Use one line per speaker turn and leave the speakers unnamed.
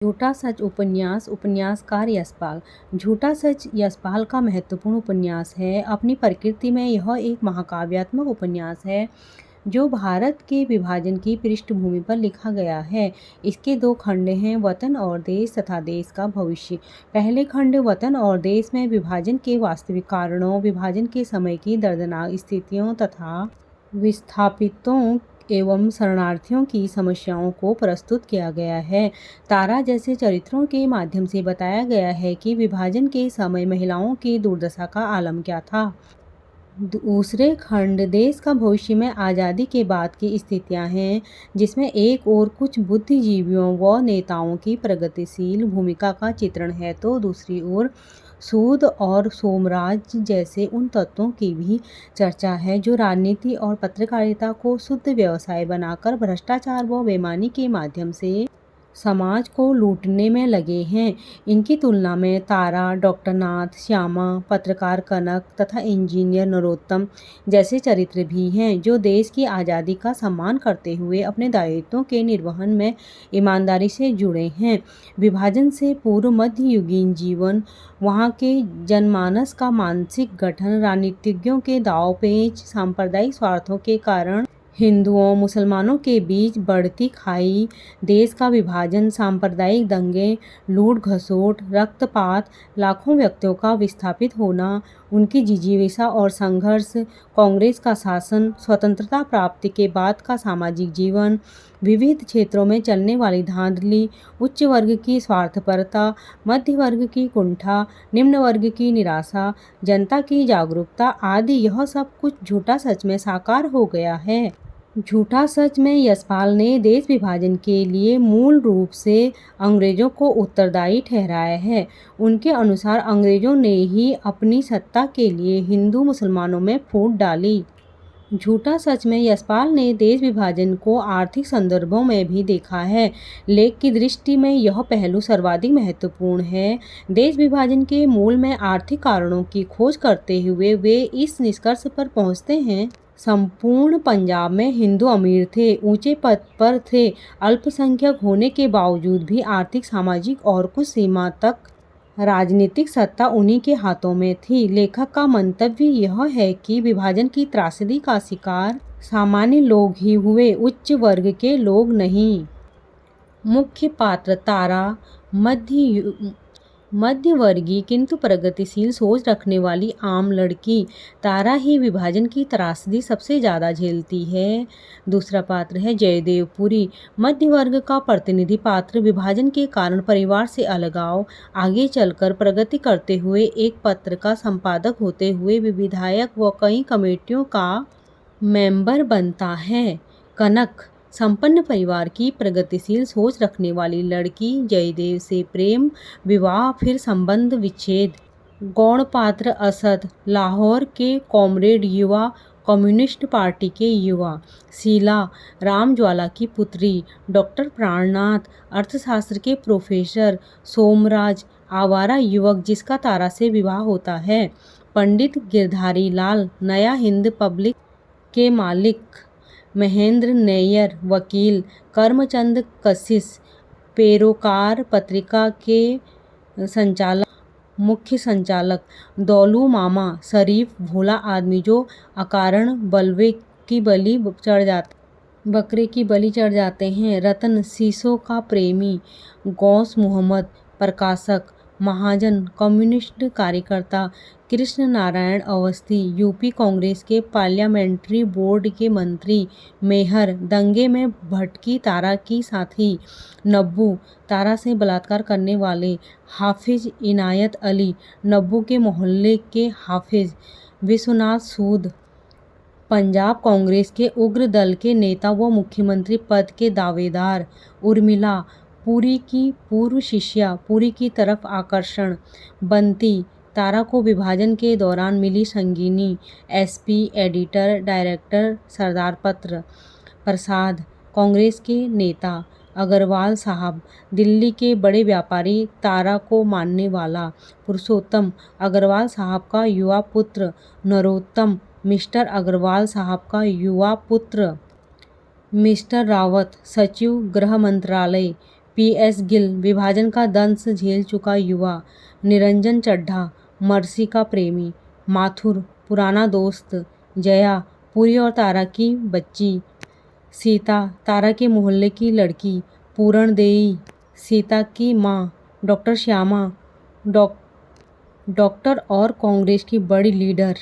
झूठा सच उपन्यास। उपन्यासकार यशपाल। झूठा सच यशपाल का महत्वपूर्ण उपन्यास है। अपनी प्रकृति में यह एक महाकाव्यात्मक उपन्यास है जो भारत के विभाजन की पृष्ठभूमि पर लिखा गया है। इसके दो खंड हैं, वतन और देश तथा देश का भविष्य। पहले खंड वतन और देश में विभाजन के वास्तविक कारणों, विभाजन के समय की दर्दनाक स्थितियों तथा विस्थापितों एवं शरणार्थियों की समस्याओं को प्रस्तुत किया गया है। तारा जैसे चरित्रों के माध्यम से बताया गया है कि विभाजन के समय महिलाओं की दुर्दशा का आलम क्या था। दूसरे खंड देश का भविष्य में आज़ादी के बाद की स्थितियां हैं, जिसमें एक ओर कुछ बुद्धिजीवियों व नेताओं की प्रगतिशील भूमिका का चित्रण है तो दूसरी ओर सूद और सोमराज जैसे उन तत्वों की भी चर्चा है जो राजनीति और पत्रकारिता को शुद्ध व्यवसाय बनाकर भ्रष्टाचार व बेईमानी के माध्यम से समाज को लूटने में लगे हैं। इनकी तुलना में तारा, डॉक्टर नाथ, श्यामा, पत्रकार कनक तथा इंजीनियर नरोत्तम जैसे चरित्र भी हैं जो देश की आज़ादी का सम्मान करते हुए अपने दायित्वों के निर्वहन में ईमानदारी से जुड़े हैं। विभाजन से पूर्व मध्ययुगीन जीवन, वहाँ के जनमानस का मानसिक गठन, राजनीतिज्ञों के दांव-पेच, सांप्रदायिक स्वार्थों के कारण हिंदुओं मुसलमानों के बीच बढ़ती खाई, देश का विभाजन, सांप्रदायिक दंगे, लूट घसोट, रक्तपात, लाखों व्यक्तियों का विस्थापित होना, उनकी जिजीविषा और संघर्ष, कांग्रेस का शासन, स्वतंत्रता प्राप्ति के बाद का सामाजिक जीवन, विविध क्षेत्रों में चलने वाली धांधली, उच्च वर्ग की स्वार्थपरता, मध्य वर्ग की कुंठा, निम्न वर्ग की निराशा, जनता की जागरूकता आदि, यह सब कुछ झूठा सच में साकार हो गया है। झूठा सच में यशपाल ने देश विभाजन के लिए मूल रूप से अंग्रेजों को उत्तरदायी ठहराया है। उनके अनुसार अंग्रेजों ने ही अपनी सत्ता के लिए हिंदू मुसलमानों में फूट डाली। झूठा सच में यशपाल ने देश विभाजन को आर्थिक संदर्भों में भी देखा है। लेख की दृष्टि में यह पहलू सर्वाधिक महत्वपूर्ण है। देश विभाजन के मूल में आर्थिक कारणों की खोज करते हुए वे इस निष्कर्ष पर पहुंचते हैं, संपूर्ण पंजाब में हिंदू अमीर थे, ऊंचे पद पर थे, अल्पसंख्यक होने के बावजूद भी आर्थिक, सामाजिक और कुछ सीमा तक राजनीतिक सत्ता उन्हीं के हाथों में थी। लेखक का मंतव्य यह है कि विभाजन की त्रासदी का शिकार सामान्य लोग ही हुए, उच्च वर्ग के लोग नहीं। मुख्य पात्र तारा मध्यवर्गीय किंतु प्रगतिशील सोच रखने वाली आम लड़की। तारा ही विभाजन की त्रासदी सबसे ज़्यादा झेलती है। दूसरा पात्र है जयदेव पुरी, मध्य वर्ग का प्रतिनिधि पात्र, विभाजन के कारण परिवार से अलगाव, आगे चलकर प्रगति करते हुए एक पत्र का संपादक होते हुए विधायक व कई कमेटियों का मेंबर बनता है। कनक, संपन्न परिवार की प्रगतिशील सोच रखने वाली लड़की, जयदेव से प्रेम, विवाह फिर संबंध विच्छेद। गौण पात्र असद, लाहौर के कॉमरेड, युवा, कम्युनिस्ट पार्टी के युवा। शीला, रामज्वाला की पुत्री। डॉक्टर प्राणनाथ, अर्थशास्त्र के प्रोफेसर। सोमराज, आवारा युवक जिसका तारा से विवाह होता है। पंडित गिरधारी लाल, नया हिंद पब्लिक के मालिक। महेंद्र नैयर, वकील। करमचंद कशिश, पेरोकार पत्रिका के मुख्य संचालक। दौलू मामा, शरीफ भोला आदमी जो अकारण बकरे की बलि चढ़ जाते हैं। रतन, शीशों का प्रेमी। गौस मोहम्मद, प्रकाशक। महाजन, कम्युनिस्ट कार्यकर्ता। कृष्ण नारायण अवस्थी, यूपी कांग्रेस के पार्लियामेंट्री बोर्ड के मंत्री। मेहर, दंगे में भटकी तारा की साथी। नब्बू, तारा से बलात्कार करने वाले। हाफिज इनायत अली, नब्बू के मोहल्ले के हाफिज। विश्वनाथ सूद, पंजाब कांग्रेस के उग्र दल के नेता व मुख्यमंत्री पद के दावेदार। उर्मिला, पुरी की पूर्व शिष्या, पुरी की तरफ आकर्षण। बंती, तारा को विभाजन के दौरान मिली संगिनी। एसपी, एडिटर, डायरेक्टर, सरदार पत्र। प्रसाद, कांग्रेस के नेता। अग्रवाल साहब, दिल्ली के बड़े व्यापारी, तारा को मानने वाला। पुरुषोत्तम, अग्रवाल साहब का युवा पुत्र। नरोत्तम, मिस्टर अग्रवाल साहब का युवा पुत्र। मिस्टर रावत, सचिव, गृह मंत्रालय। PS गिल, विभाजन का दंश झेल चुका युवा। निरंजन चड्ढा, मर्सी का प्रेमी। माथुर, पुराना दोस्त। जया, पुरी और तारा की बच्ची। सीता, तारा के मोहल्ले की लड़की। पूरणदेई, सीता की माँ। डॉक्टर श्यामा, डॉक्टर और कांग्रेस की बड़ी लीडर।